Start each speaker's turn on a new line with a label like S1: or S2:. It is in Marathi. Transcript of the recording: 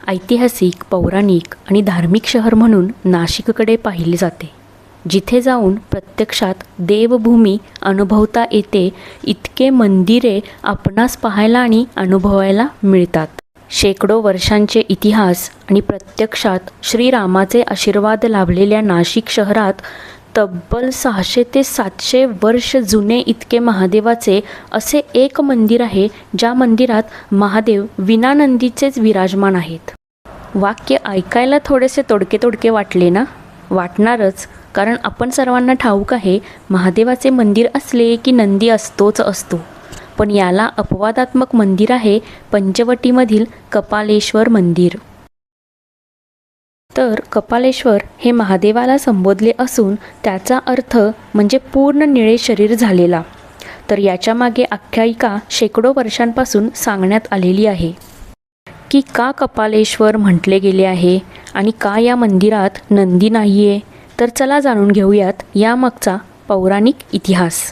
S1: ऐतिहासिक, पौराणिक आणि धार्मिक शहर म्हणून नाशिककडे पाहिले जाते, जिथे जाऊन प्रत्यक्षात देवभूमी अनुभवता येते. इतके मंदिरे आपणास पाहायला आणि अनुभवायला मिळतात. शेकडो वर्षांचे इतिहास आणि प्रत्यक्षात श्रीरामाचे आशीर्वाद लाभलेल्या नाशिक शहरात तब्बल 600 ते 700 वर्ष जुने इतके महादेवाचे असे एक मंदिर आहे, ज्या मंदिरात महादेव विना नंदीचेच विराजमान आहेत. वाक्य ऐकायला थोडेसे तोडके वाटले ना? वाटणारच, कारण आपण सर्वांना ठाऊक आहे, महादेवाचे मंदिर असले की नंदी असतोच असतो. पण याला अपवादात्मक मंदिर आहे पंचवटीमधील कपालेश्वर मंदिर. तर कपालेश्वर हे महादेवाला संबोधले असून त्याचा अर्थ म्हणजे पूर्ण निळे शरीर झालेला. तर याच्या मागे आख्यायिका शेकडो वर्षांपासून सांगण्यात आलेली आहे की का कपालेश्वर म्हटले गेले आहे आणि का या मंदिरात नंदी नाहीये. तर चला जाणून घेऊयात यामागचा पौराणिक इतिहास.